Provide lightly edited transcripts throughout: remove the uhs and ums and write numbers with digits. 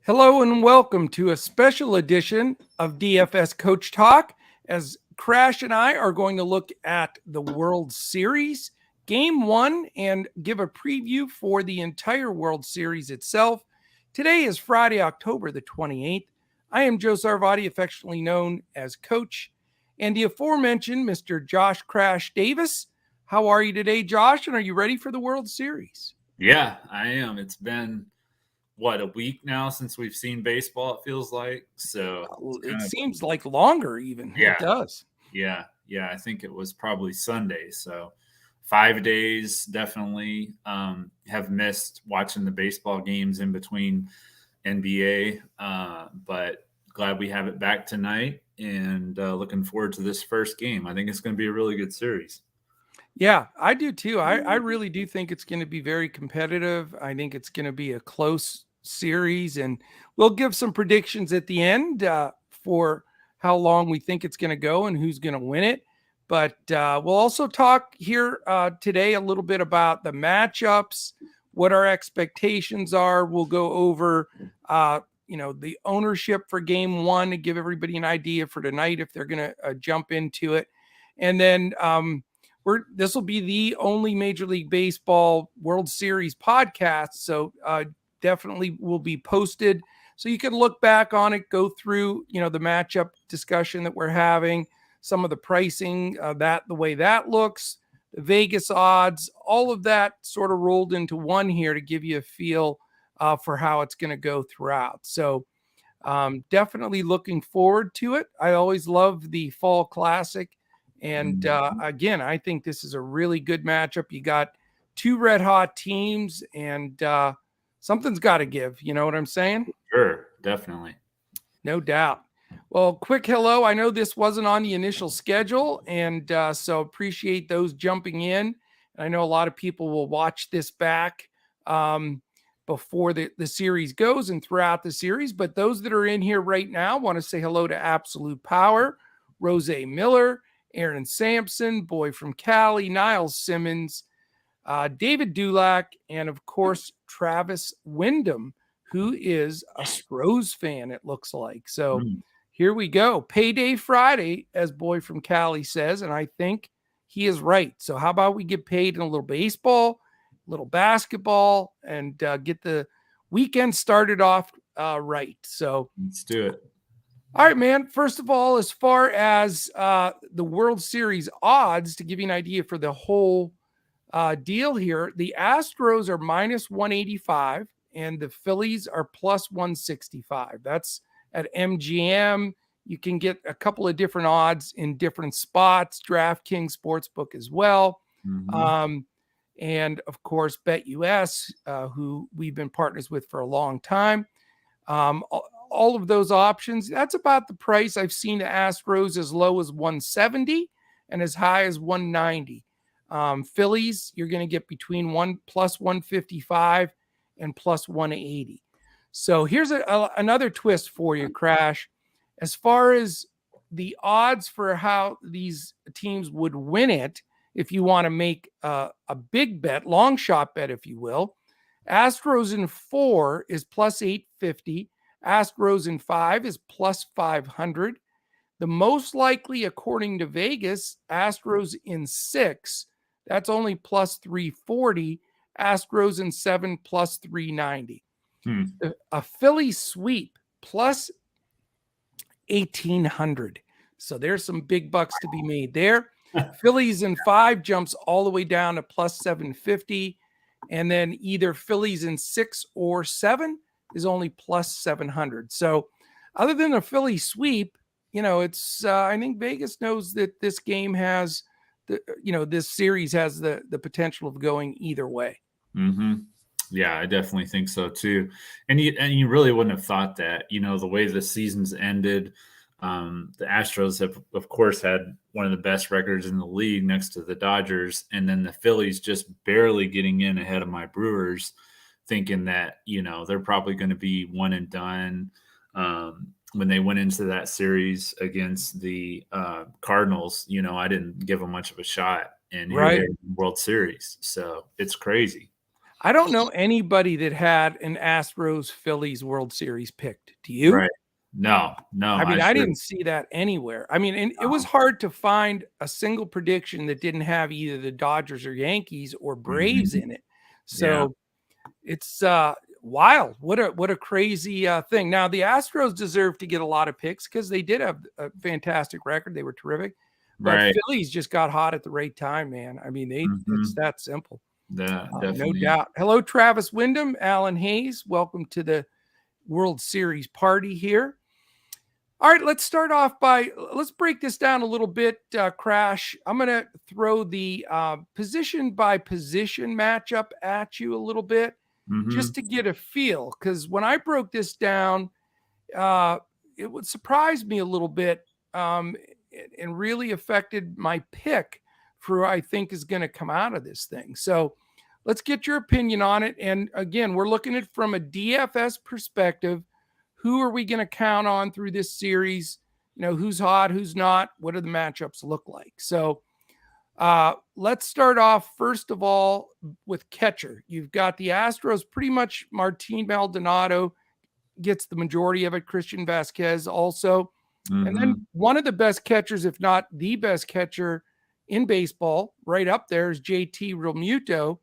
Hello and welcome to a special edition of DFS Coach Talk, as Crash and I are going to look at the World Series Game 1 and give a preview for the entire World Series itself. Today is Friday, October the 28th. I am Joe Sarvati, affectionately known as Coach, and the aforementioned Mr. Josh Crash Davis. How are you today, Josh, and are you ready for the World Series? Yeah, I am. It's been a week now since we've seen baseball, it feels like. So it seems like longer even. Yeah. It does. Yeah. I think it was probably Sunday. So 5 days, definitely. Have missed watching the baseball games in between NBA, but glad we have it back tonight and looking forward to this first game. I think it's going to be a really good series. Yeah, I do too. I really do think it's going to be very competitive. I think it's going to be a close series, and we'll give some predictions at the end for how long we think it's going to go and who's going to win it. But we'll also talk here today a little bit about the matchups, what our expectations are. We'll go over, the ownership for Game 1 to give everybody an idea for tonight if they're going to jump into it. And then this will be the only Major League Baseball World Series podcast, so definitely will be posted. So you can look back on it, go through, the matchup discussion that we're having, some of the pricing, the way that looks, the Vegas odds, all of that sort of rolled into one here to give you a feel for how it's going to go throughout. So definitely looking forward to it. I always love the Fall Classic. And again, I think this is a really good matchup. You got two red hot teams, and something's got to give. You know what I'm saying? Sure, definitely. No doubt. Well, quick hello. I know this wasn't on the initial schedule, and so appreciate those jumping in. And I know a lot of people will watch this back before the series goes and throughout the series. But those that are in here right now want to say hello to Absolute Power, Rose Miller, Aaron Sampson, Boy from Cali, Niles Simmons, David Dulac, and of course, Travis Wyndham, who is a Astros fan, it looks like. So here we go. Payday Friday, as Boy from Cali says, and I think he is right. So how about we get paid in a little baseball, a little basketball, and get the weekend started off right. So let's do it. All right, man. First of all, as far as the World Series odds, to give you an idea for the whole deal here, the Astros are minus 185 and the Phillies are plus 165. That's at MGM. You can get a couple of different odds in different spots, Draftkings Sportsbook as well. And of course, BetUS, who we've been partners with for a long time. All of those options, that's about the price. I've seen the Astros as low as 170 and as high as 190. Phillies, you're going to get between plus 155 and plus 180. So here's another twist for you, Crash. As far as the odds for how these teams would win it, if you want to make a big bet, long shot bet, if you will, Astros in 4 is plus 850. Astros in 5 is plus 500. The most likely, according to Vegas, Astros in 6, that's only plus 340. Astros in 7, plus 390. A Philly sweep, plus 1,800. So there's some big bucks to be made there. Phillies in 5 jumps all the way down to plus 750. And then either Phillies in 6 or 7 is only plus 700. So other than a Philly sweep, it's I think Vegas knows that this game has this series has the potential of going either way. Yeah, I definitely think so too. And you really wouldn't have thought that, the way the season's ended. The Astros have, of course, had one of the best records in the league next to the Dodgers, and then the Phillies just barely getting in ahead of my Brewers, thinking that, they're probably going to be one and done. When they went into that series against the Cardinals, I didn't give them much of a shot, and here they're in the World Series. So it's crazy. I don't know anybody that had an Astros Phillies World Series picked. Do you? Right. No, I mean, I sure didn't see that anywhere. I mean, and it was don't. hard to find a single prediction that didn't have either the Dodgers or Yankees or Braves Mhm. in it. Yeah. So it's wild. What a crazy thing. Now the Astros deserve to get a lot of picks because they did have a fantastic record. They were terrific. But Right. Phillies just got hot at the right time, man. I mean, it's Mhm. that simple. Yeah, No definitely. doubt. Hello, Travis Wyndham, Alan Hayes. Welcome to the World Series party here. All right, let's start off by let's break this down a little bit, Crash. I'm going to throw the position by position matchup at you a little bit just Mhm. to get a feel. Because when I broke this down, uh, it would surprise me a little bit and really affected my pick for who I think is going to come out of this thing. So let's get your opinion on it. And again, we're looking at it from a DFS perspective. Who are we going to count on through this series? You know, who's hot, who's not? What do the matchups look like? So let's start off, first of all, with catcher. You've got the Astros, pretty much Martin Maldonado gets the majority of it. Christian Vasquez also. And then Mhm. one of the best catchers, if not the best catcher in baseball, right up there is JT Realmuto,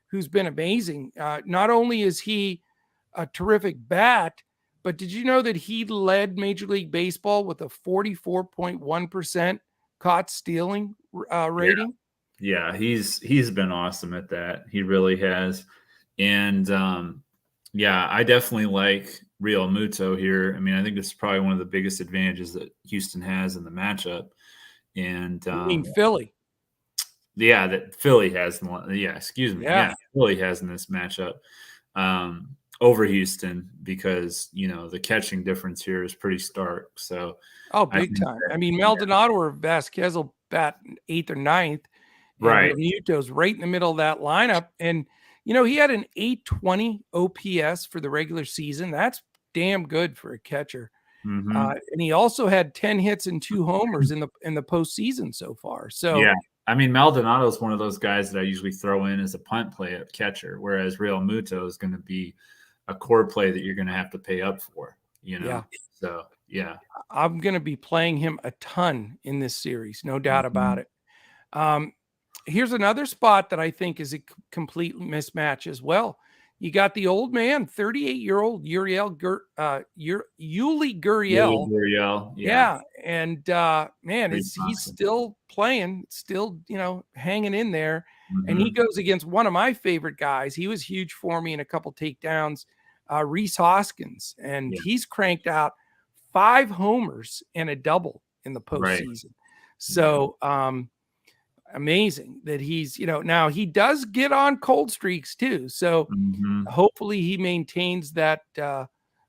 who's been amazing. Not only is he a terrific bat, but did you know that he led Major League Baseball with a 44.1% caught stealing Yeah. rating? Yeah, he's been awesome at that. He really has. And yeah, I definitely like Real Muto here. I mean, I think this is probably one of the biggest advantages that Houston has in the matchup. And You mean Philly? yeah, that Philly has. Yeah, excuse me. Yeah. Yeah, Philly has in this matchup over Houston because the catching difference here is pretty stark. So Oh, I big think time. that I mean, yeah, Maldonado or Vasquez will bat eighth or ninth, and right. Realmuto's right in the middle of that lineup. And, he had an 820 OPS for the regular season. That's damn good for a catcher. Hmm. And he also had 10 hits and 2 homers in the postseason so far. So, Yeah. I mean, Maldonado is one of those guys that I usually throw in as a punt play at catcher, whereas Real Muto is going to be a core play that you're going to have to pay up for. yeah, So, yeah. I'm going to be playing him a ton in this series, no doubt about Mhm. it. Um, Here's another spot that I think is a complete mismatch as well. You got the old man, 38-year-old Yuli Yuli Gurriel. Gurriel, yeah, Yeah, and man, pretty he's constant. still playing, still hanging in there, and he Mhm. goes against one of my favorite guys. He was huge for me in a couple takedowns, Reese Hoskins, and Yeah, he's cranked out 5 homers and a double in the right. postseason. Yeah. So amazing that he's now he does get on cold streaks too. So Mhm. hopefully he maintains that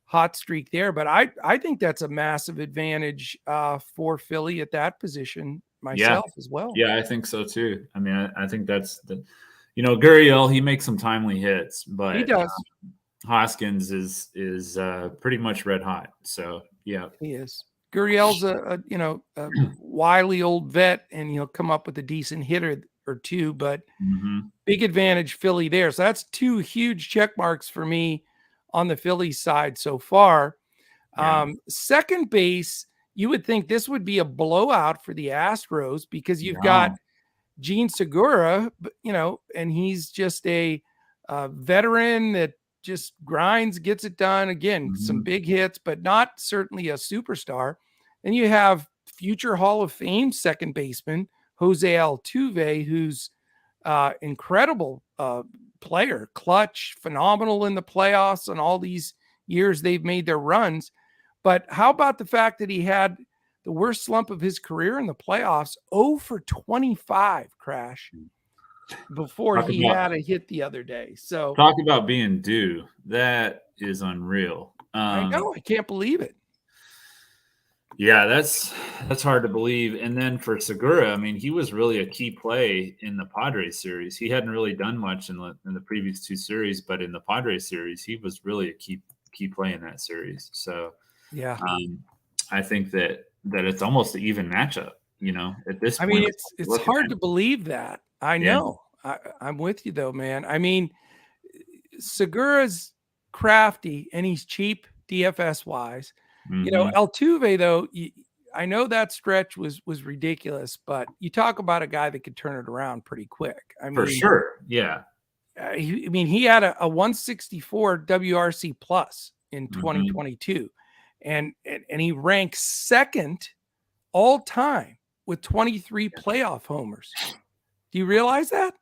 hot streak there. But I think that's a massive advantage for Philly at that position Yeah. myself as well. Yeah, I think so too. I mean, I think that's Gurriel, he makes some timely hits, He but does. Hoskins is pretty much red hot. So, yeah. He is. Gurriel's a wily old vet, and he'll come up with a decent hitter or two. But Mhm. big advantage Philly there. So that's 2 huge check marks for me on the Philly side so far. Yeah. Second base, you would think this would be a blowout for the Astros because you've got No. Gene Segura, and he's just a veteran that just grinds, gets it done. Again, some Mhm. big hits, but not certainly a superstar. And you have future Hall of Fame second baseman Jose Altuve, who's incredible player, clutch, phenomenal in the playoffs and all these years they've made their runs. But how about the fact that he had the worst slump of his career in the playoffs, 0 for 25, Crash, before Talk he about had a hit the other day. So talk about being due. That is unreal. I know, I can't believe it. Yeah, that's hard to believe. And then for Segura, I mean, he was really a key play in the Padres series. He hadn't really done much in the previous two series, but in the Padres series, he was really a key play in that series. So Yeah. I think that it's almost an even matchup. At this I mean, point, it's looking hard at to it. believe that. I Yeah. know. I'm with you though, man. I mean, Segura's crafty and he's cheap DFS wise. Mm-hmm. Altuve though, I know that stretch was ridiculous, but you talk about a guy that could turn it around pretty quick. I For mean, sure. Yeah. he had a 164 WRC plus in Mm-hmm. 2022, and he ranks second all time with 23 playoff homers. Do you realize that?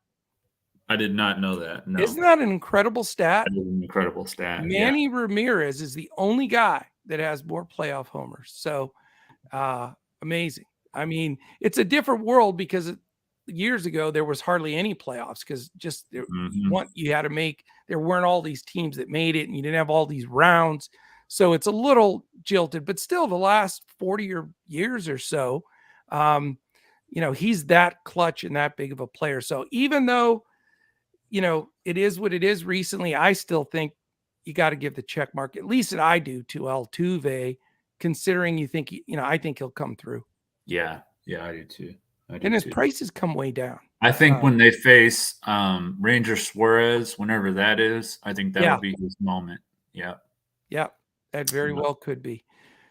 I did not know that. No. Isn't that an incredible stat? That is an incredible stat. Manny Ramirez is the only guy that has more playoff homers. So amazing. I mean, it's a different world because years ago there was hardly any playoffs because just you had to make, there weren't all these teams that made it and you didn't have all these rounds. So it's a little jilted, but still the last 40 years or so, he's that clutch and that big of a player. So even though, it is what it is recently, I still think you got to give the check mark, at least that I do, to Altuve, considering I think he'll come through. Yeah. Yeah, I do too. And his prices come way down. I think when they face Ranger Suarez, whenever that is, I think that would be his moment. Yeah. Yeah, that very well could be.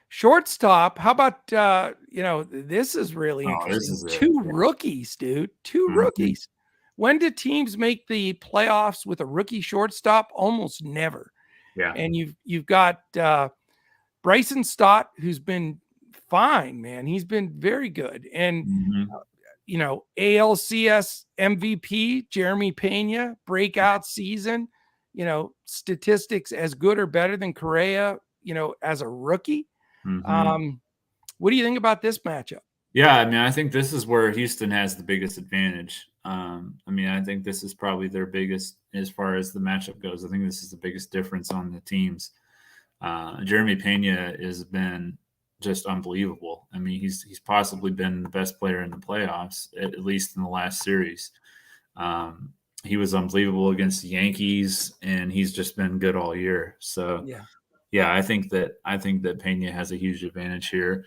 Shortstop, how about, this is really interesting. This is Two rookies, dude. Two rookies. When do teams make the playoffs with a rookie shortstop? Almost never. Yeah. And you've got Bryson Stott, who's been fine, man. He's been very good. And, ALCS MVP, Jeremy Pena, breakout season, statistics as good or better than Correa, as a rookie. What do you think about this matchup? Yeah, I mean, I think this is where Houston has the biggest advantage. I think this is probably their biggest as far as the matchup goes. I think this is the biggest difference on the teams. Jeremy Pena has been just unbelievable. I mean, he's possibly been the best player in the playoffs, at least in the last series. He was unbelievable against the Yankees, and he's just been good all year. So, yeah, I think that Pena has a huge advantage here.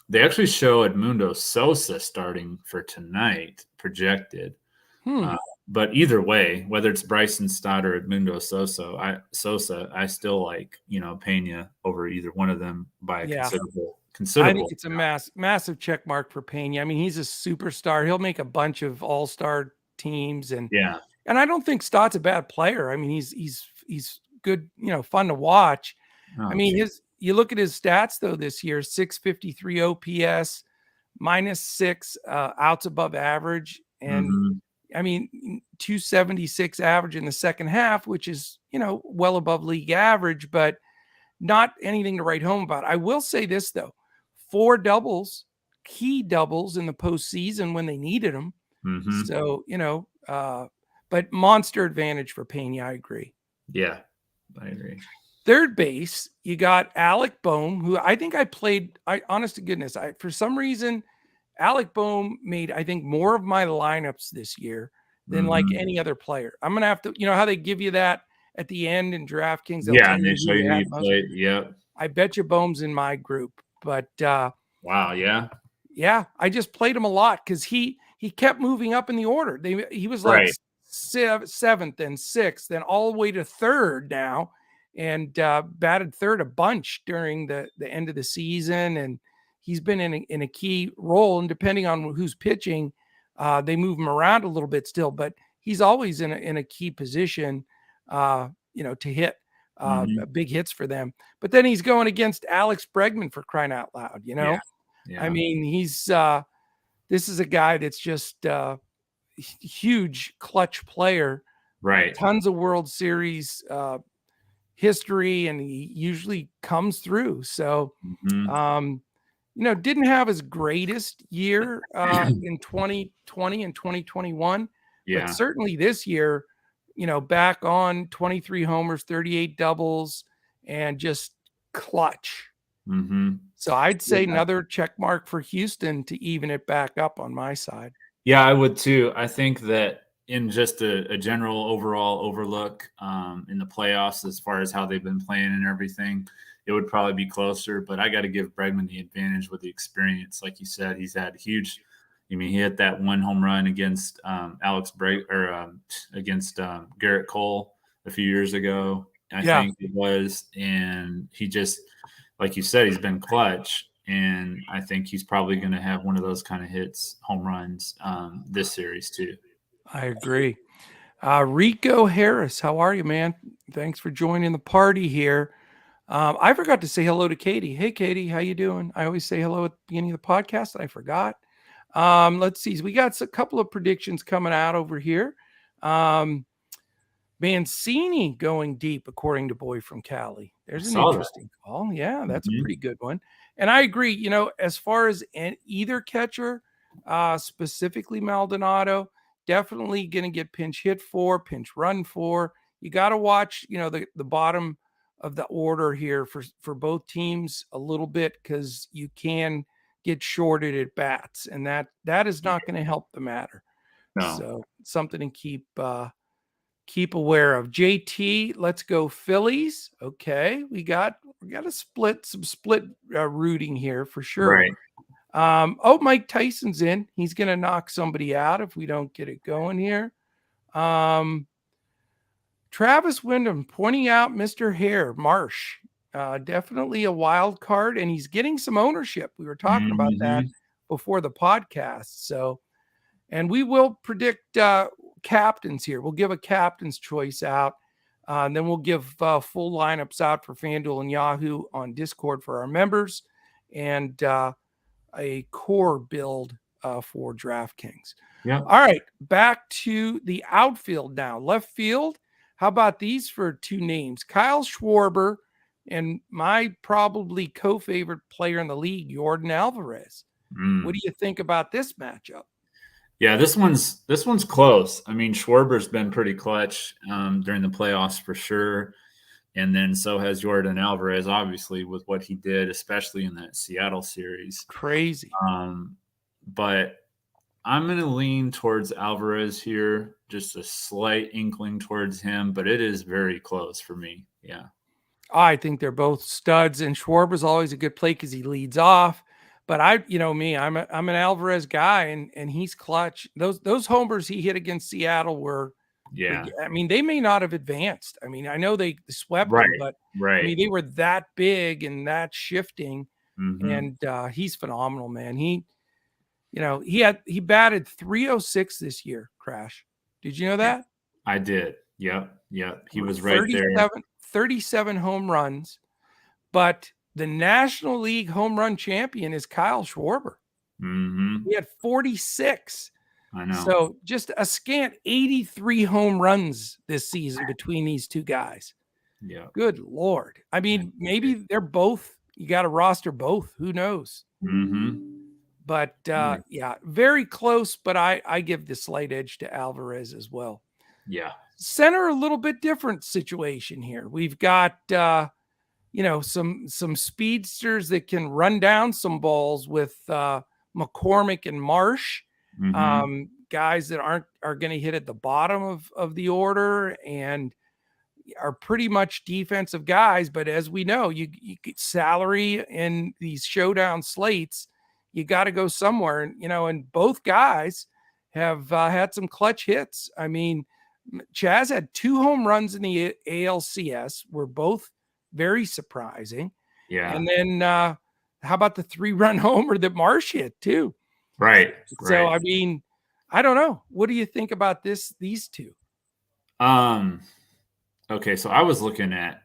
They actually show Edmundo Sosa starting for tonight, projected. But either way, whether it's Bryson Stott or Edmundo Sosa, I still like, Pena over either one of them by a considerable. I think it's a massive check mark for Pena. I mean, he's a superstar. He'll make a bunch of all-star teams, and I don't think Stott's a bad player. I mean, he's good, fun to watch. I mean, you look at his stats though this year: 653 OPS, -6 outs above average, and I mean 276 average in the second half, which is well above league average, but not anything to write home about. I will say this though: 4 doubles, key doubles in the postseason when they needed them. So but monster advantage for Pena. I agree. Yeah, I agree. Third base, you got Alec Boehm, who I think honest to goodness, for some reason, Alec Boehm made, I think, more of my lineups this year than like any other player. I'm going to have to, how they give you that at the end in Draftkings. Yeah, and they show you who you played. Yep. I bet you Boehm's in my group, but wow, yeah. Yeah, I just played him a lot because he kept moving up in the order. He was like 7th and 6th and all the way to 3rd now. And batted 3rd a bunch during the end of the season, and he's been in a key role. And depending on who's pitching, they move him around a little bit still, but he's always in a key position, to hit big hits for them. But then he's going against Alex Bregman, for crying out loud. Yeah. I mean, this is a guy that's just huge clutch player, right? Tons of World Series history, and he usually comes through. So didn't have his greatest year in 2020 and 2021, but certainly this year, back on 23 homers, 38 doubles, and just clutch. So I'd say another check mark for Houston to even it back up on my side. Yeah, I would too. I think that in just a general overall overlook in the playoffs, as far as how they've been playing and everything, it would probably be closer. But I got to give Bregman the advantage with the experience. Like you said, he's had huge. I mean, he hit that 1 home run against against Garrett Cole a few years ago. I Yeah, think it was, and he just, like you said, he's been clutch, and I think he's probably going to have one of those kind of hits, home runs, this series too. I agree. Rico Harris, how are you, man? Thanks for joining the party here. I forgot to say hello to Katie. Hey, Katie, how you doing? I always say hello at the beginning of the podcast, and I forgot. Let's see. We got a couple of predictions coming out over here. Um, Mancini going deep, according to Boy from Cali. I There's an saw that. interesting call. Yeah, that's a Mhm. pretty good one. And I agree. As far as either catcher, specifically Maldonado, definitely going to get pinch hit for, pinch run for. You got to watch, the bottom of the order here for both teams a little bit, because you can get shorted at bats, and that is not going to help the matter. No. So something to keep aware of. JT, let's go Phillies. Okay, we got some split rooting here for sure. Right. Mike Tyson's in. He's gonna knock somebody out if we don't get it going here. Travis Wyndham pointing out Mr. Hare Marsh. Definitely a wild card, and he's getting some ownership. We were talking about that Mhm. before the podcast. So, and we will predict captains here. We'll give a captain's choice out. And then we'll give full lineups out for Fanduel and Yahoo on Discord for our members, and a core build for Draftkings. Yeah. All right, back to the outfield now. Left field, how about these for two names? Kyle Schwarber and my probably co-favorite player in the league, Jordan Alvarez. What do Mm. you think about this matchup? Yeah, this one's close. I mean, Schwarber's been pretty clutch during the playoffs for sure, and then so has Jordan Alvarez, obviously, with what he did, especially in that Seattle series. Crazy. But I'm going to lean towards Alvarez here, just a slight inkling towards him, but it is very close for me. Yeah. I think they're both studs, and Schwarber's always a good play because he leads off. But I'm an Alvarez guy, and he's clutch. Those homers he hit against Seattle were, Yeah. I mean, they may not have advanced. I mean, I know they swept them, Right. but I Right. mean, they were that big and that shifting, Hmm. and he's phenomenal, man. He batted 306 this year. Crash. Did you know Yeah. that? I did. Yep. Yep. He was right there. 37 home runs. But the National League home run champion is Kyle Schwarber. Hmm. He had 46. I know. So just a scant 83 home runs this season between these two guys. Yeah. Good Lord. I mean, maybe they're both, you got to roster both. Who knows? Hmm. But Yeah. yeah, very close. But I give the slight edge to Alvarez as well. Yeah. Center, a little bit different situation here. We've got some speedsters that can run down some balls with McCormick and Marsh, Hmm. guys that are going to hit at the bottom of the order and are pretty much defensive guys. But as we know, you get salary in these showdown slates, you got to go somewhere. And both guys have had some clutch hits. I mean, Chaz had 2 home runs in the ALCS, were both very surprising. Yeah. And then how about the 3-run homer that Marsh hit too? Right. So Right. I mean, I don't know. What do you think about these two? Um, okay, so I was looking at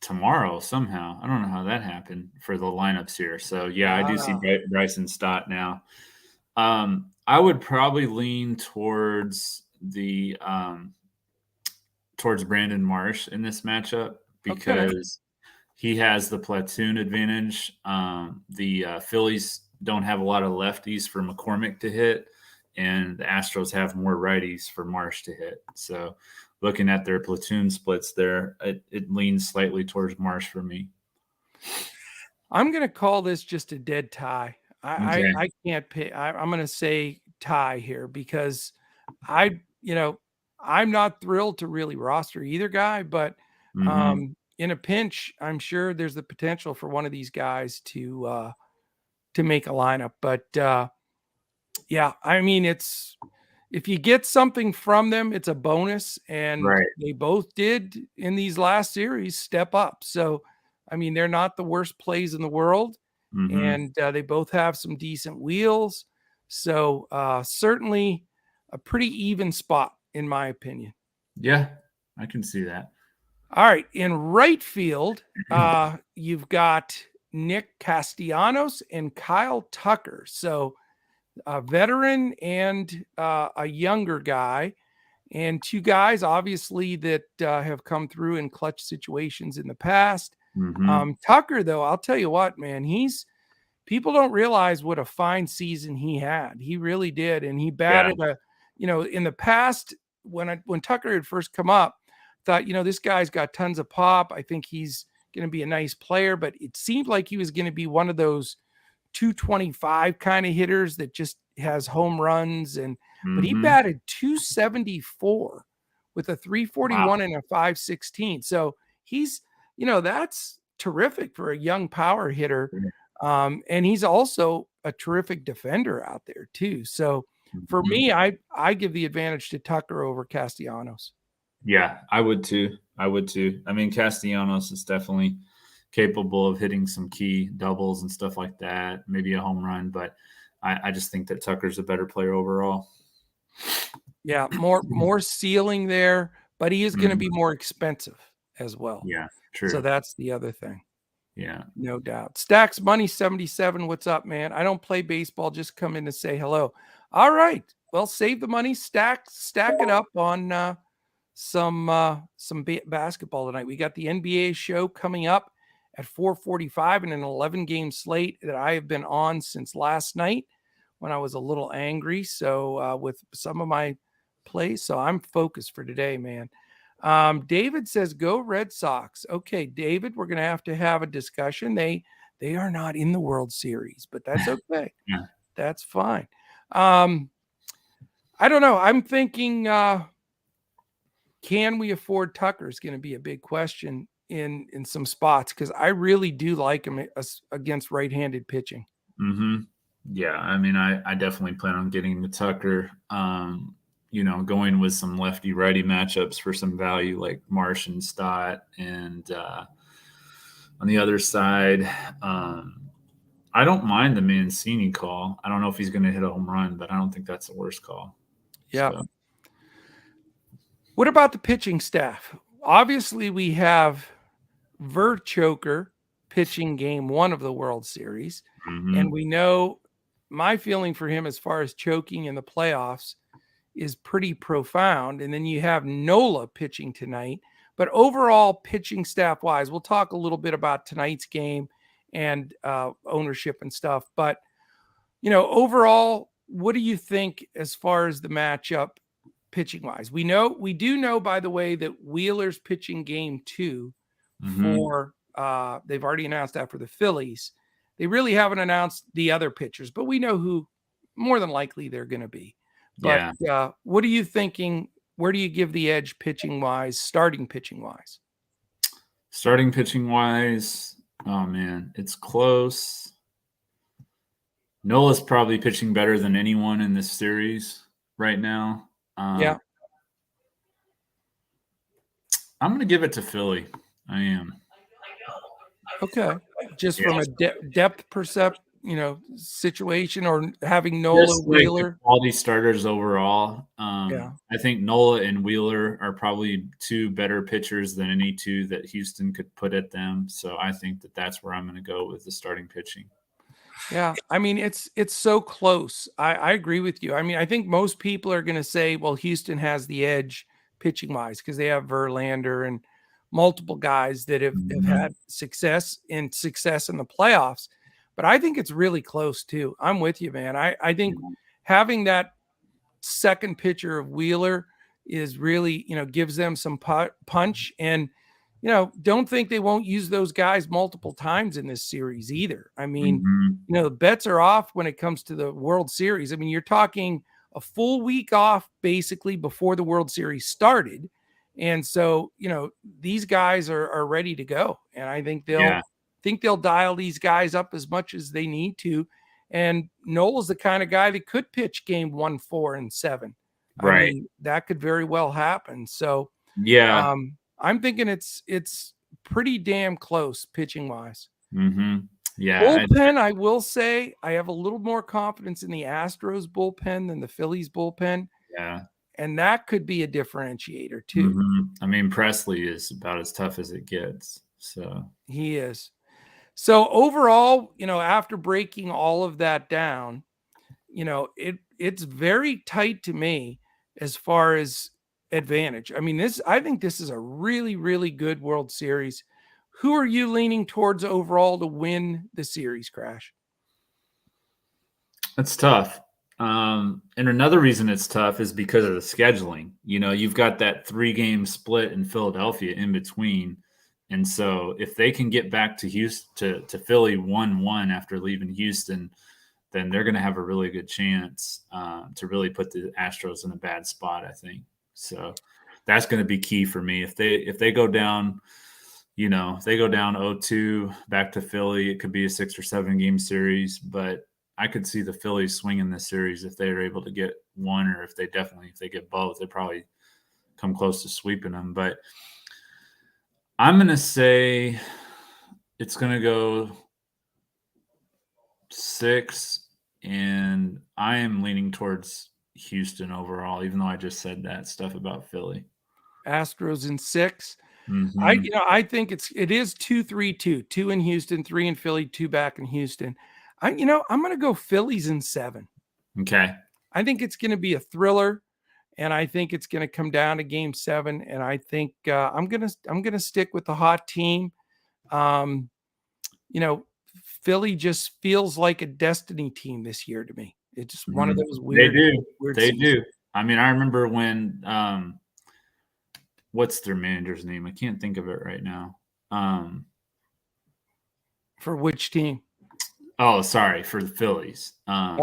tomorrow somehow. I don't know how that happened for the lineups here. So yeah, I do see Wow. Bryson Stott now. I would probably lean towards Brandon Marsh in this matchup Okay. because he has the platoon advantage. The Phillies don't have a lot of lefties for McCormick to hit, and the Astros have more righties for Marsh to hit. So, looking at their platoon splits there, it leans slightly towards Marsh for me. I'm going to call this just a dead tie. Okay. I can't pay. I'm going to say tie here because I, you know, I'm not thrilled to really roster either guy, but Hmm. in a pinch, I'm sure there's the potential for one of these guys to make a lineup. But yeah, I mean, if you get something from them, it's a bonus. And Right. they both did in these last series step up. So, I mean, they're not the worst plays in the world. Mm-hmm. And they both have some decent wheels. So, certainly a pretty even spot, in my opinion. Yeah, I can see that. All right. In right field, you've got Nick Castellanos and Kyle Tucker. So, a veteran and a younger guy, and two guys obviously that have come through in clutch situations in the past. Mm-hmm. Tucker, though, I'll tell you what, man, people don't realize what a fine season he had. He really did, and he Yeah. batted in the past when Tucker had first come up, thought this guy's got tons of pop. I think he's going to be a nice player, but it seemed like he was going to be one of those 225 kind of hitters that just has home runs, but he Mm-hmm. batted 274 with a Wow. 341 and a 516. So he's, that's terrific for a young power hitter. And he's also a terrific defender out there too. So for Mhm. me, I give the advantage to Tucker over Castellanos. Yeah, I would too. I would too. I mean, Castellanos is definitely capable of hitting some key doubles and stuff like that, maybe a home run, but I just think that Tucker's a better player overall. Yeah, more ceiling there, but he is going to Mhm. be more expensive as well. Yeah, So true. that's the other thing. Yeah. No doubt. Stacks Money 77. What's up, man? I don't play baseball, just come in to say hello. All right. Well, save the money, stack it up on some basketball tonight. We got the NBA show coming up at 4:45 and an 11 game slate that I have been on since last night when I was a little angry. So with some of my plays, so I'm focused for today, man. David says, "Go Red Sox." Okay, David, we're going to have a discussion. They are not in the World Series, but that's okay. Yeah. That's fine. I don't know. I'm thinking, can we afford Tucker is going to be a big question in some spots because I really do like him against right-handed pitching. Mm-hmm. Yeah, I mean, I definitely plan on getting the Tucker. Going with some lefty righty matchups for some value like Marsh and Stott, and on the other side, I don't mind the Mancini call. I don't know if he's going to hit a home run, but I don't think that's the worst call. Yeah. So, What about the pitching staff? Obviously, we have Verchoker pitching game one of the World Series. And mhm. we know my feeling for him as far as choking in the playoffs is pretty profound. And then you have Nola pitching tonight. But overall, pitching staff wise, we'll talk a little bit about tonight's game and ownership and stuff. But, overall, what do you think as far as the matchup pitching wise? We do know, by the way, that Wheeler's pitching game two Mhm. for they've already announced that for the Phillies. They really haven't announced the other pitchers, but we know who more than likely they're going to be. But Yeah. what are you thinking? Where do you give the edge pitching wise, starting pitching wise? Starting pitching wise, oh man, it's close. Nola's probably pitching better than anyone in this series right now. Yeah. I'm going to give it to Philly. I am. Okay. Just Yeah. from a depth situation or having Nola Just like the Wheeler. quality starters overall. Yeah. I think Nola and Wheeler are probably two better pitchers than any two that Houston could put at them. So I think that that's where I'm going to go with the starting pitching. Yeah, I mean it's so close. I agree with you. I mean, I think most people are going to say, well, Houston has the edge pitching wise because they have Verlander and multiple guys that have Mhm. had success in the playoffs. But I think it's really close too. I'm with you, man. I think Yeah. having that second pitcher of Wheeler is really, gives them some punch. And, don't think they won't use those guys multiple times in this series either. I mean, Mhm. the bets are off when it comes to the World Series. I mean, you're talking a full week off basically before the World Series started. And so, these guys are ready to go. And I think Yeah. they'll dial these guys up as much as they need to. And Noel's the kind of guy that could pitch game 1, 4, and 7 I Right. mean, that could very well happen. So Yeah. I'm thinking it's pretty damn close pitching wise. Yeah. Bullpen, I will say, I have a little more confidence in the Astros bullpen than the Phillies bullpen, Yeah. and that could be a differentiator too. I mean, Presley is about as tough as it gets. So He is. So overall, after breaking all of that down, it's very tight to me as far as advantage. I mean, I think this is a really, really good World Series. Who are you leaning towards overall to win the series, Crash? that's tough. And another reason it's tough is because of the scheduling. You've got that 3-game split in Philadelphia in between. And so if they can get back to Houston to Philly 1-1 after leaving Houston, then they're going to have a really good chance to really put the Astros in a bad spot, I think. So that's going to be key for me. If they go down, if they go down 0-2 back to Philly, it could be a 6 or 7 game series, but I could see the Phillies swinging this series if they are able to get one, or if they get both, they probably come close to sweeping them. But I'm going to say it's going to go 6, and I am leaning towards Houston overall, even though I just said that stuff about Philly. Astros in 6. Mm-hmm. I think it is 2-3-2, 2 in Houston, 3 in Philly, 2 back in Houston. I'm going to go Phillies in 7. Okay. I think it's going to be a thriller, and I think it's going to come down to Game 7. And I think I'm gonna stick with the hot team. Philly just feels like a destiny team this year to me. It's just one of those They weird, do. weird They seasons. do. I mean, I remember when what's their manager's name? I can't think of it right now. For which team? Oh, sorry, for the Phillies. I'm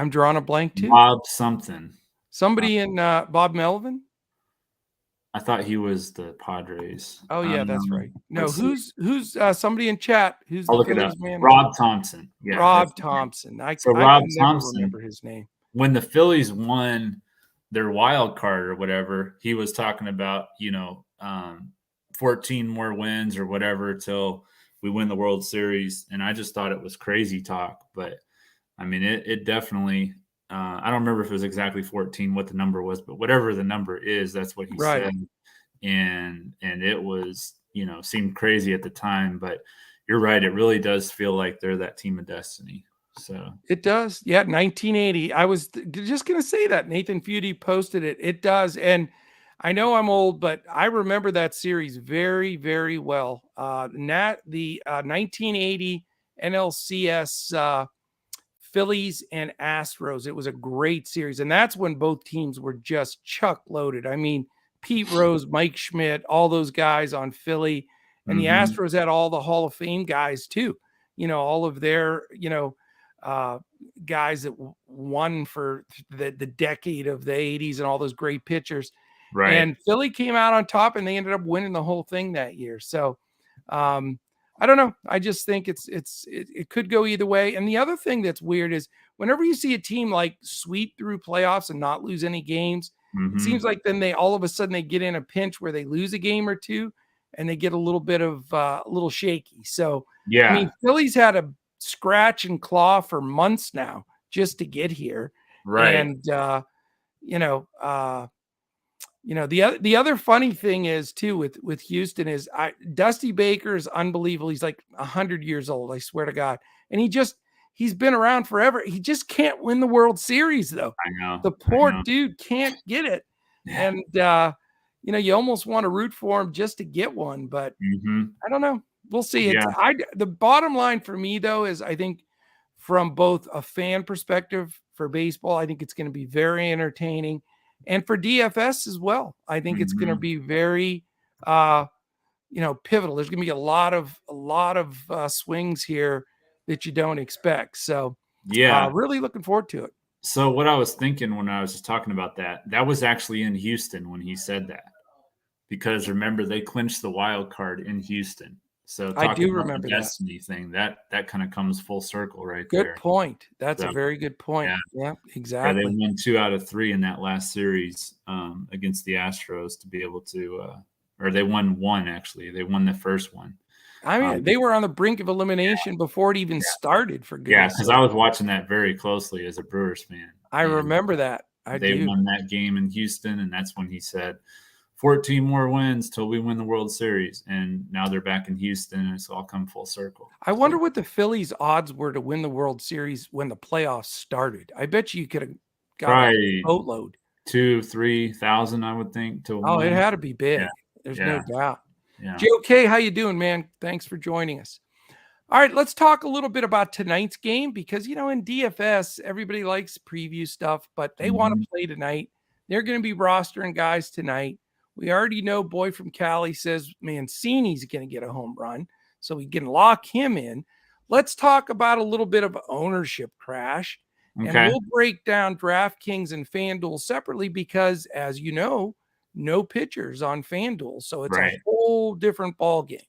drawing a blank too. Bob something. Somebody in Bob Melvin. I thought he was the Padres. Oh yeah, that's right. No, Let's see. who's somebody in chat? Who's I'll the look it up. Phillies manager? Rob Thompson. Yeah, Rob Thompson. So I Rob can never Thompson, remember his name. when the Phillies won their wild card or whatever, he was talking about 14 more wins or whatever till we win the World Series, and I just thought it was crazy talk. But I mean, it definitely. I don't remember if it was exactly 14, what the number was, but whatever the number is, that's what he said. And it was, seemed crazy at the time, but you're right. It really does feel like they're that team of destiny. So It does. Yeah, 1980. I was just going to say that. Nathan Feudy posted it. It does. And I know I'm old, but I remember that series very, very well. The 1980 NLCS Phillies and Astros. It was a great series. And that's when both teams were just chuck loaded. I mean, Pete Rose, Mike Schmidt, all those guys on Philly. And the Astros had all the Hall of Fame guys too. All of their, guys that won for the decade of the 80s and all those great pitchers. right. And Philly came out on top, and they ended up winning the whole thing that year. So I don't know. I just think it could go either way. And the other thing that's weird is whenever you see a team like sweep through playoffs and not lose any games, it seems like then they all of a sudden they get in a pinch where they lose a game or two and they get a little bit of a little shaky. So Yeah. I mean, Philly's had a scratch and claw for months now just to get here. Right. And the other funny thing is too with Houston is Dusty Baker is unbelievable. He's like 100 years old, I swear to God. And he's been around forever. He just can't win the World Series though. I know. The poor dude can't get it. Yeah. And you almost want to root for him just to get one, but I don't know. We'll see. Yeah. The bottom line for me though is I think from both a fan perspective for baseball, I think it's going to be very entertaining. And for DFS as well, I think it's going to be very, pivotal. There's going to be a lot of swings here that you don't expect. So, really looking forward to it. So what I was thinking when I was just talking about that was actually in Houston when he said that, because remember they clinched the wild card in Houston. So I talking do about remember the that. destiny thing, that kind of comes full circle right Good there. point. That's a So, very good point. yeah. Yeah, Yeah, they exactly. won 2 out of 3 in that last series, against the Astros to be able to, or they won 1 actually. They won the first one. I mean, Um, they were on the brink of elimination before it even started, for yeah, goodness because sake. I was watching that very closely as a Brewers fan, I and remember that. I they do. won that game in Houston, and that's when he said, 14 more wins till we win the World Series, and now they're back in Houston, and it's all come full circle. I So wonder what the Phillies' odds were to win the World Series when the playoffs started. I bet you could have got a probably boatload. 2,000-3,000, I would think, to Oh, it 1. had to be Yeah, big. There's no yeah, doubt. yeah. JOK, how you doing, man? Thanks for joining us. All right, let's talk a little bit about tonight's game because, in DFS, everybody likes preview stuff, but they want Mhm. to play tonight. They're going to be rostering guys tonight. We already know Boy from Cali says Mancini's going to get a home run, so we can lock him in. Let's talk about a little bit of ownership crash, and Okay. we'll break down Draftkings and Fanduel separately because, as you know, no pitchers on Fanduel, so it's a Right. whole different ball game.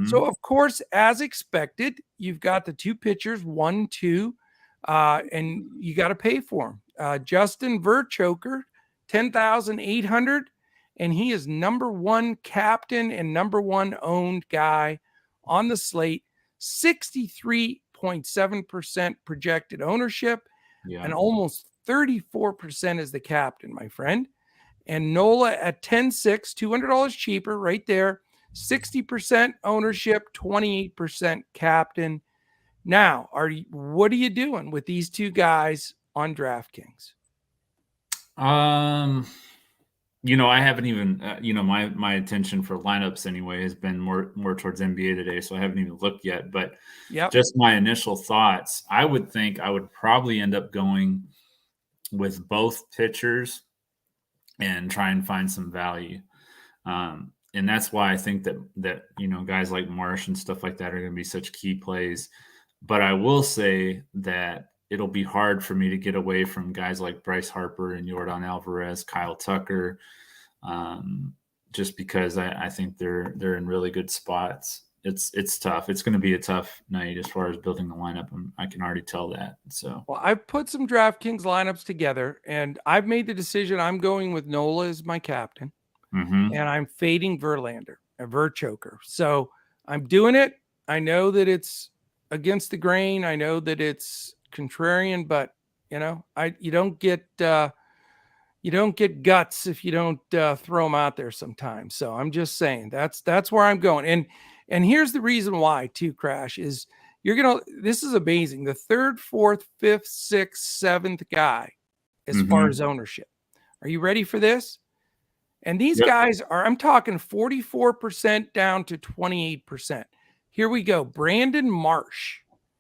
So, Mhm. of course, as expected, you've got the two pitchers, 1, 2, and you got to pay for them. Justin Verchoker, 10,800, and he is number one captain and number one owned guy on the slate, 63.7% projected ownership, Yeah. and almost 34% is the captain, my friend. And Nola at 10.6, $200 cheaper right there. 60% ownership, 28% captain. Now, what are you doing with these two guys on DraftKings? I haven't even, my attention for lineups anyway has been more towards NBA today, so I haven't even looked yet. But Yep. just my initial thoughts, I would think I would probably end up going with both pitchers and try and find some value. And that's why I think that guys like Marsh and stuff like that are going to be such key plays. But I will say that it'll be hard for me to get away from guys like Bryce Harper and Yordan Alvarez, Kyle Tucker, just because I think they're in really good spots. It's tough. It's going to be a tough night as far as building the lineup. I can already tell that. So Well, I've put some DraftKings lineups together, and I've made the decision I'm going with Nola as my captain, and I'm fading Verlander, a Verchoker. So I'm doing it. I know that it's against the grain. I know that it's contrarian, but you don't get guts if you don't throw them out there sometimes. So I'm just saying that's where I'm going. And here's the reason why too, Crash, is this is amazing. The third, fourth, fifth, sixth, seventh guy as far as ownership. Are you ready for this? And these Yep. guys I'm talking 44% down to 28%. Here we go. Brandon Marsh,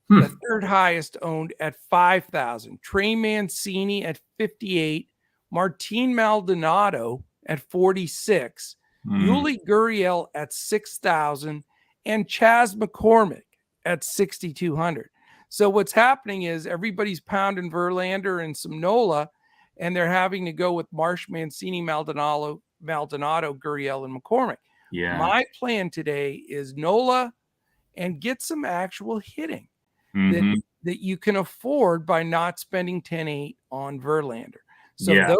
the third highest owned at 5,000. Trey Mancini at 58. Martin Maldonado at 46. Yuli Gurriel at 6,000. And Chas McCormick at 6,200. So what's happening is everybody's pounding Verlander and some Nola, and they're having to go with Marsh, Mancini, Maldonado, Gurriel, and McCormick. Yeah. My plan today is Nola and get some actual hitting that you can afford by not spending 10-8 on Verlander. So Yeah.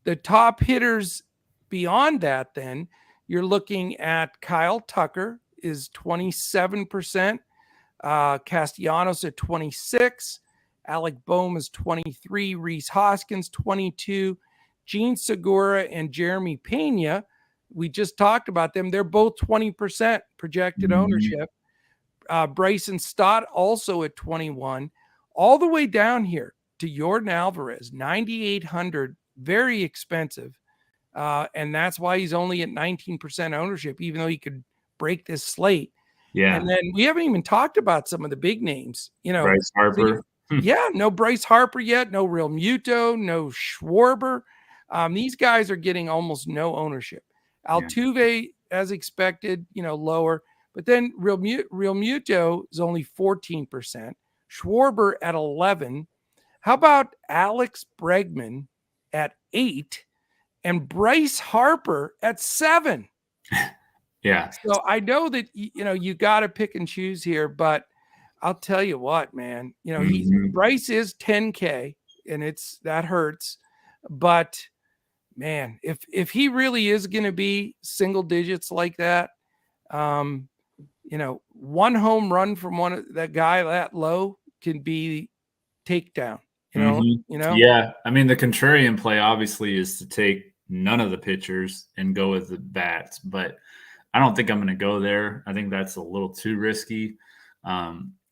the top hitters beyond that, then you're looking at Kyle Tucker is 27%, Castellanos at 26, Alec Bohm is 23, Rhys Hoskins 22, Gene Segura and Jeremy Pena. We just talked about them. They're both 20% projected ownership. Bryson Stott also at 21, all the way down here to Yordan Alvarez, 9,800, very expensive. And that's why he's only at 19% ownership, even though he could break this slate. Yeah. And then we haven't even talked about some of the big names, Bryce Harper. no Bryce Harper yet, no Real Muto, no Schwarber. These guys are getting almost no ownership. Altuve, as expected, lower. But then Real Muto is only 14%. Schwarber at 11. How about Alex Bregman at 8 and Bryce Harper at 7? Yeah. So I know that you got to pick and choose here, but I'll tell you what, man. Mhm. Bryce is 10K, and that hurts. But man, if he really is going to be single digits like that, um, one home run from that guy that low can be takedown. Mhm. Yeah. I mean, the contrarian play obviously is to take none of the pitchers and go with the bats, but I don't think I'm going to go there. I think that's a little too risky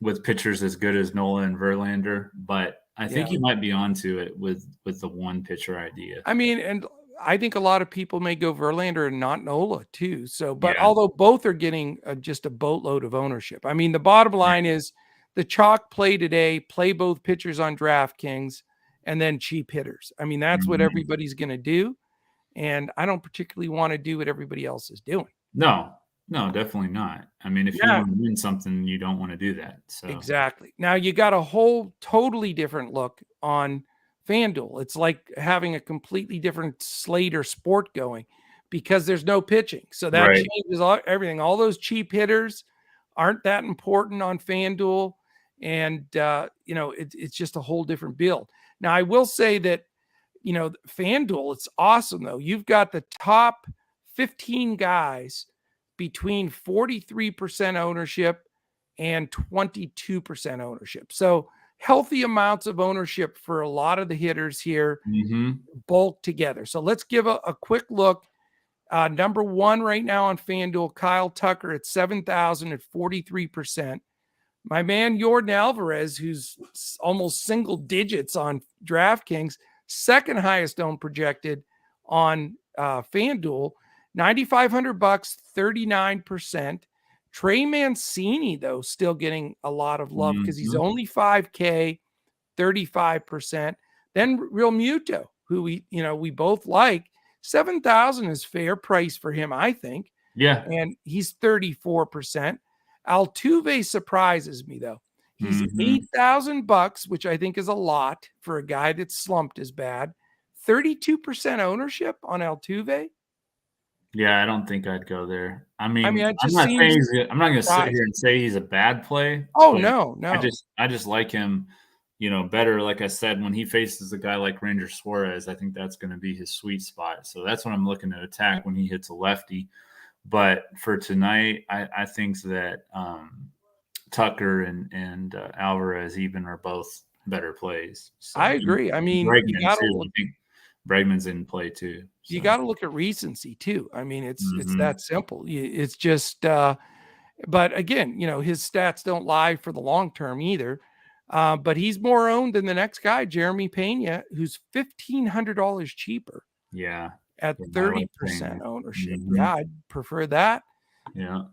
with pitchers as good as Nola and Verlander. But I Yeah. think you might be onto it with the one pitcher idea. I mean, and I think a lot of people may go Verlander and not Nola too. So, but Yeah. although both are getting just a boatload of ownership, I mean, the bottom line is the chalk play today, play both pitchers on DraftKings and then cheap hitters. I mean, that's what Mhm. everybody's going to do. And I don't particularly want to do what everybody else is doing. No, no, definitely not. I mean, if you Yeah, want to win something, you don't want to do that. So, exactly. Now you got a whole totally different look on FanDuel. It's like having a completely different slate or sport going because there's no pitching. So that right. changes everything. All those cheap hitters aren't that important on FanDuel. And, it's just a whole different build. Now, I will say that, FanDuel, it's awesome, though. You've got the top 15 guys between 43% ownership and 22% ownership. So healthy amounts of ownership for a lot of the hitters here Mhm. bulk together. So let's give a quick look. Number one right now on FanDuel, Kyle Tucker at 7,000 at 43%. My man Jordan Alvarez, who's almost single digits on DraftKings, second highest owned projected on FanDuel, $9,500, 39%. Trey Mancini, though, still getting a lot of love because he's Mhm. only 5K, 35%. Then Real Muto, who we both like, 7,000 is fair price for him, I think, Yeah. and he's 34%. Altuve surprises me though. He's Mhm. $8,000, which I think is a lot for a guy that's slumped as bad. 32% ownership on Altuve. Yeah, I don't think I'd go there. I I mean, mean, it just seems I'm not gonna sit here surprising. and say he's a bad play, Oh but no, I no. just I just like him, better. Like I said, when he faces a guy like Ranger Suarez, I think that's gonna be his sweet spot. So that's what I'm looking to attack when he hits a lefty. But for tonight, I think that Tucker and Alvarez even are both better plays. I So and agree. I mean, Bregman too. I think Bregman's in play too. you So got to look at recency too. I mean, it's mhm. that simple. It's just but again, his stats don't lie for the long term either. But he's more owned than the next guy, Jeremy Pena, who's $1,500 cheaper Yeah. at Yeah, I like 30% Pena. ownership. Mhm. Yeah, I'd prefer that. Yeah.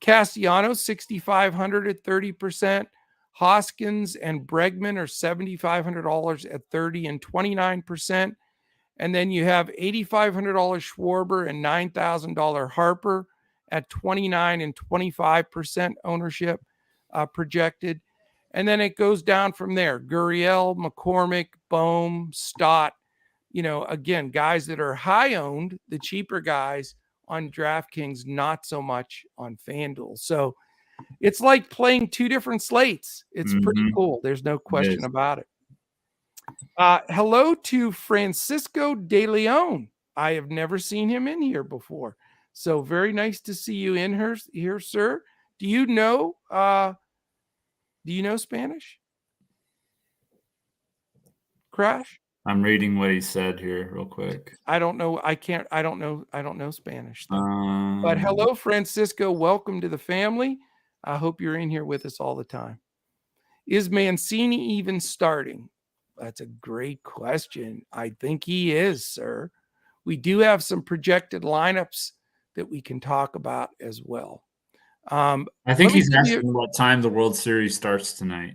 Castellanos, 6,500 at 30%. Hoskins and Bregman are $7,500 at 30 and 29%. And then you have $8,500 Schwarber and $9,000 Harper at 29 and 25% ownership projected. And then it goes down from there. Gurriel, McCormick, Bohm, Stott, again, guys that are high owned, the cheaper guys on DraftKings, not so much on FanDuel. So it's like playing two different slates. It's pretty Mhm. cool. There's no It question is. about it. Hello to Francisco De Leon. I have never seen him in here before. So very nice to see you in here, sir. Do you know Spanish? Crash? I'm reading what he said here real quick. I don't know. I don't know Spanish though. But Um, hello, Francisco. Welcome to the family. I hope you're in here with us all the time. Is Mancini even starting? That's a great question. I think he is, sir. We do have some projected lineups that we can talk about as well. I think Let me he's give you. asking what time the World Series starts tonight.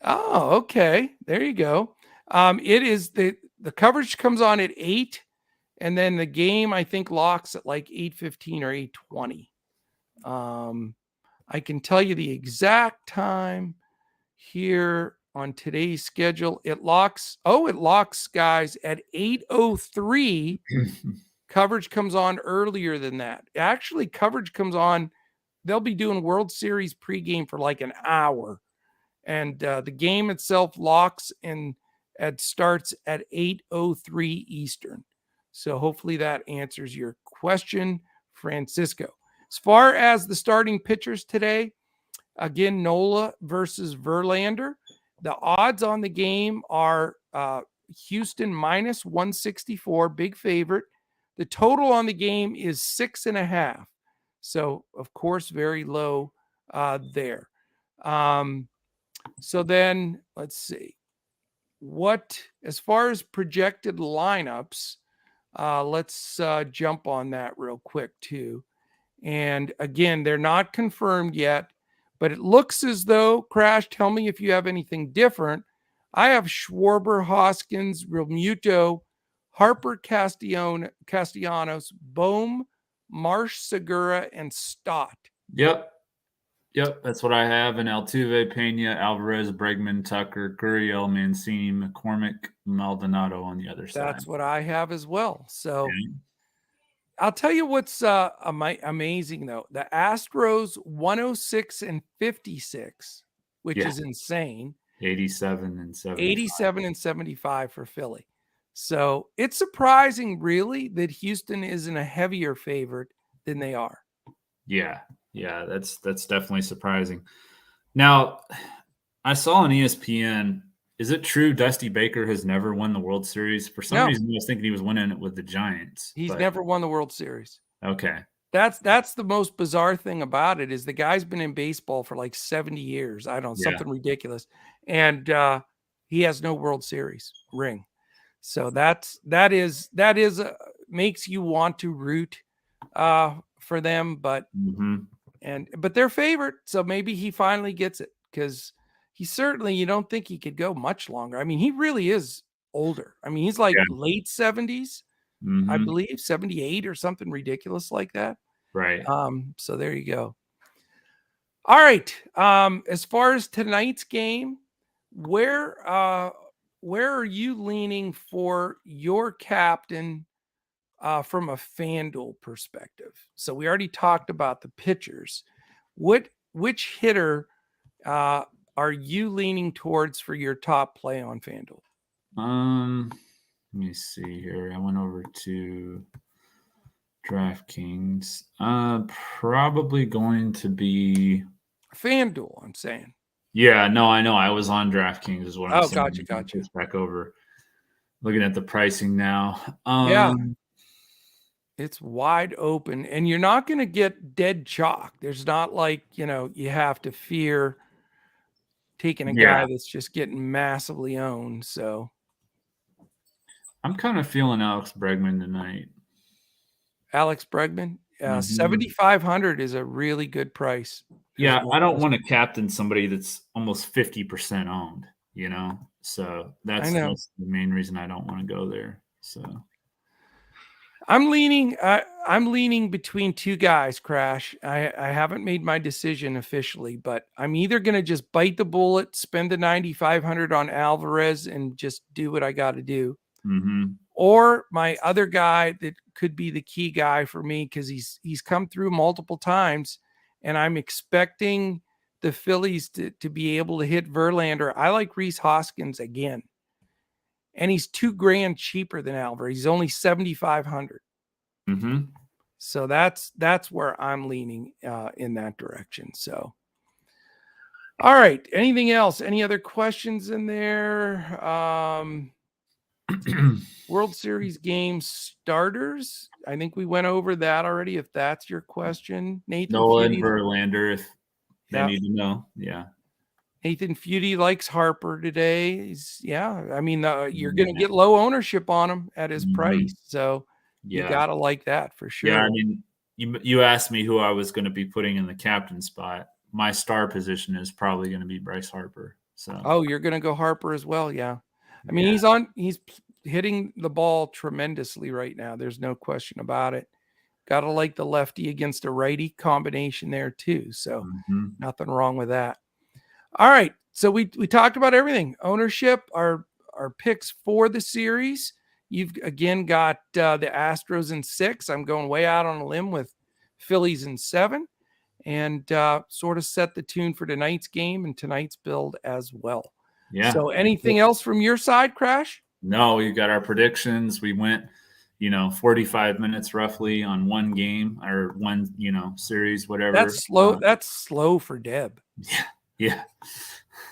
Oh, okay. There you go. It is the coverage comes on at 8, and then the game I think locks at like 8:15 or 8:20. I can tell you the exact time here on today's schedule. It locks guys at 8:03 Coverage comes on earlier than that. Actually, coverage comes on. They'll be doing World Series pregame for like an hour. And the game itself locks and starts at 8:03 Eastern. So hopefully that answers your question, Francisco. As far as the starting pitchers today, again, Nola versus Verlander. The odds on the game are Houston minus 164, big favorite. The total on the game is 6.5. So, of course, very low there. So then let's see. As far as projected lineups, let's jump on that real quick too. And again, they're not confirmed yet, but it looks as though, Crash, tell me if you have anything different. I have Schwarber, Hoskins, Realmuto, Harper, Castellanos, Bohm, Marsh, Segura, and Stott. Yep. That's what I have. And Altuve, Pena, Alvarez, Bregman, Tucker, Gurriel, Mancini, McCormick, Maldonado on the other side. That's what I have as well. So I'll tell you what's amazing, though. The Astros 106 and 56, which is insane. 87 and 75. 87 and 75 for Philly. So it's surprising, really, that Houston isn't a heavier favorite than they are. Yeah, that's definitely surprising. Now, I saw on ESPN, is it true Dusty Baker has never won the World Series? For some reason, I was thinking he was winning it with the Giants. He's never won the World Series. Okay. That's the most bizarre thing about it is the guy's been in baseball for like 70 years. I don't know, something ridiculous. And he has no World Series ring. So that is makes you want to root for them, but but they're favorite, so maybe he finally gets it, because he certainly, you don't think he could go much longer. I mean, he really is older. I mean, he's like late 70s, I believe 78 or something ridiculous like that. Right. So there you go. All right. As far as tonight's game, where are you leaning for your captain from a Fanduel perspective? So we already talked about the pitchers. Which hitter are you leaning towards for your top play on Fanduel? Let me see here. I went over to Draftkings. Probably going to be Fanduel, I'm saying. Yeah, no, I know. I was on Draftkings is what I'm saying. Gotcha. Back over. Looking at the pricing now. It's wide open, and you're not going to get dead chalk. There's not like, you have to fear taking a guy that's just getting massively owned. So I'm kind of feeling Alex Bregman tonight. Alex Bregman, 7,500 is a really good price. I don't want to captain somebody that's almost 50% owned, So that's the main reason I don't want to go there. So I'm leaning between two guys, Crash. I haven't made my decision officially, but I'm either going to just bite the bullet, spend the 9,500 on Alvarez and just do what I got to do. Or my other guy that could be the key guy for me, because he's come through multiple times, and I'm expecting the Phillies to be able to hit Verlander. I like Rhys Hoskins again. And he's $2,000 cheaper than Alvarez. He's only 7,500. So that's where I'm leaning in that direction. So, all right. Anything else? Any other questions in there? World Series game starters. I think we went over that already. If that's your question, Nathan. Nola and Verlander, if they need to know. Yeah. Nathan Feudy likes Harper today. I mean, you're going to get low ownership on him at his price. So you got to like that for sure. Yeah, I mean, you asked me who I was going to be putting in the captain spot. My star position is probably going to be Bryce Harper. So you're going to go Harper as well. Yeah. I mean, he's hitting the ball tremendously right now. There's no question about it. Got to like the lefty against a righty combination there too. So nothing wrong with that. All right. So we talked about everything. Ownership, our picks for the series. You've again got the Astros in 6. I'm going way out on a limb with Phillies in 7, and sort of set the tune for tonight's game and tonight's build as well. Yeah. So anything else from your side, Crash? No, we've got our predictions. We went, 45 minutes roughly on one game or one, series, whatever. That's slow. That's slow for Deb. Yeah.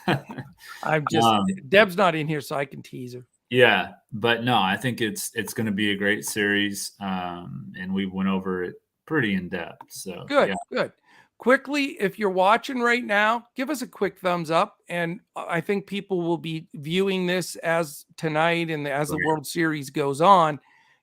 I'm just Deb's not in here, so I can tease her. Yeah, but no, I think it's going to be a great series, and we went over it pretty in depth. So good, yeah. good. Quickly, if you're watching right now, give us a quick thumbs up, and I think people will be viewing this as tonight and as the World Series goes on.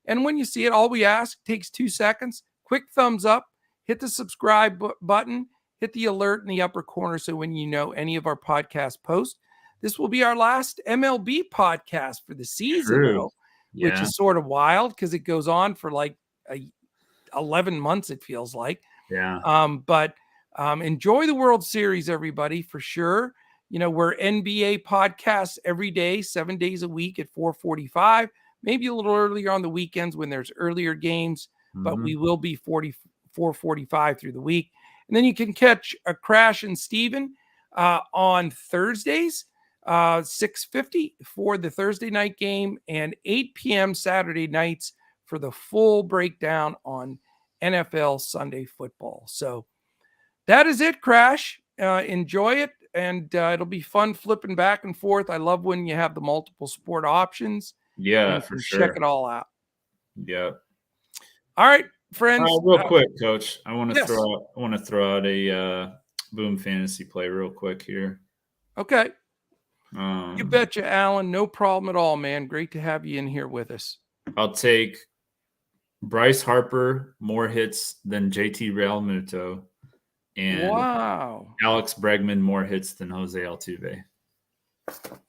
And when you see it, all we ask takes 2 seconds. Quick thumbs up, hit the subscribe button, hit the alert in the upper corner so when you know any of our podcast posts. This will be our last MLB podcast for the season, though, which is sort of wild because it goes on for like 11 months, it feels like. Yeah. But enjoy the World Series, everybody, for sure. We're NBA podcasts every day, 7 days a week at 4:45, maybe a little earlier on the weekends when there's earlier games, but we will be 4:45 through the week. And then you can catch a Crash and Steven on Thursdays, 6:50 for the Thursday night game and 8 p.m. Saturday nights for the full breakdown on NFL Sunday football. So that is it, Crash. Enjoy it, and it'll be fun flipping back and forth. I love when you have the multiple sport options. Yeah, for sure. Check it all out. Yeah. All right, friends. Real quick, Coach. I want to throw out a Boom fantasy play real quick here. Okay. You betcha, Alan. No problem at all, man. Great to have you in here with us. I'll take Bryce Harper, more hits than JT Realmuto, and Alex Bregman, more hits than Jose Altuve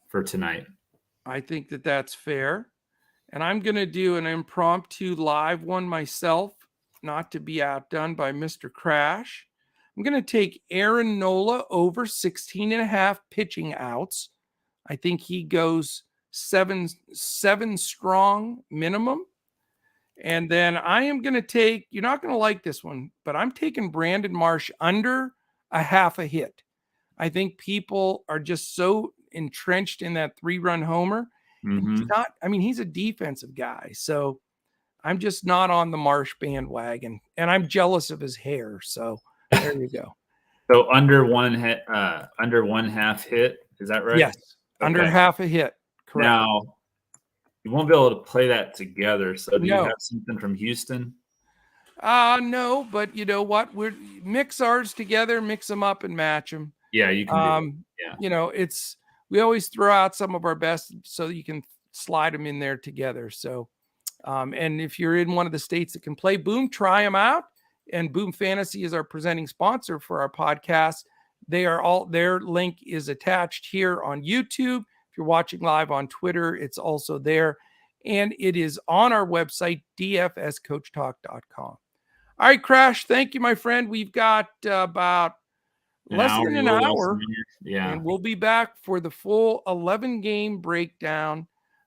for tonight. I think that's fair. And I'm going to do an impromptu live one myself, not to be outdone by Mr. Crash. I'm going to take Aaron Nola over 16.5 pitching outs. I think he goes seven strong minimum. And then I am going to take, you're not going to like this one, but I'm taking Brandon Marsh under a half a hit. I think people are just so entrenched in that 3-run homer. Mm-hmm. He's not, he's a defensive guy. So I'm just not on the Marsh bandwagon, and I'm jealous of his hair. So there you go. So under one half hit, is that right? Yes. Okay. Under half a hit. Correct. Now, you won't be able to play that together. So do you have something from Houston? No, but you know what? We're mix ours together, mix them up and match them. Yeah, you can do that. We always throw out some of our best so that you can slide them in there together. So, and if you're in one of the states that can play Boom, try them out. And Boom Fantasy is our presenting sponsor for our podcast. Their link is attached here on YouTube. If you're watching live on Twitter, it's also there. And it is on our website, dfscoachtalk.com. All right, Crash, thank you, my friend. We've got about less than an hour. Yeah. And we'll be back for the full 11-game breakdown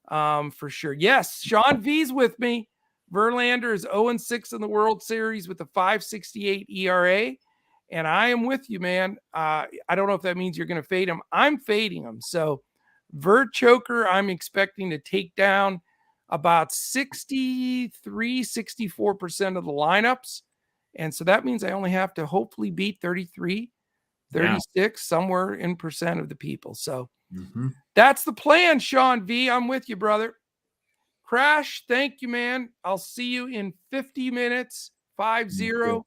for sure. Yes, Sean V's with me. Verlander is 0-6 in the World Series with a 5.68 ERA. And I am with you, man. I don't know if that means you're going to fade him. I'm fading him. So Choker, I'm expecting to take down about 63, 64% of the lineups. And so that means I only have to hopefully beat 33, 36, somewhere in percent of the people. So that's the plan, Sean V. I'm with you, brother. Crash, thank you, man. I'll see you in 50 minutes, 5-0.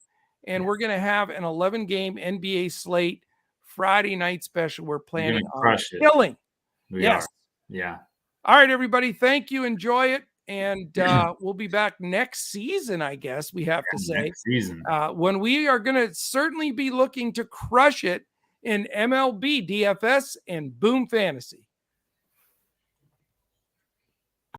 And we're going to have an 11-game NBA slate Friday night special. We're planning on killing. Yes. Yeah. All right, everybody. Thank you. Enjoy it. And we'll be back next season, I guess we have to say. Next season. When we are going to certainly be looking to crush it in MLB, DFS, and Boom Fantasy.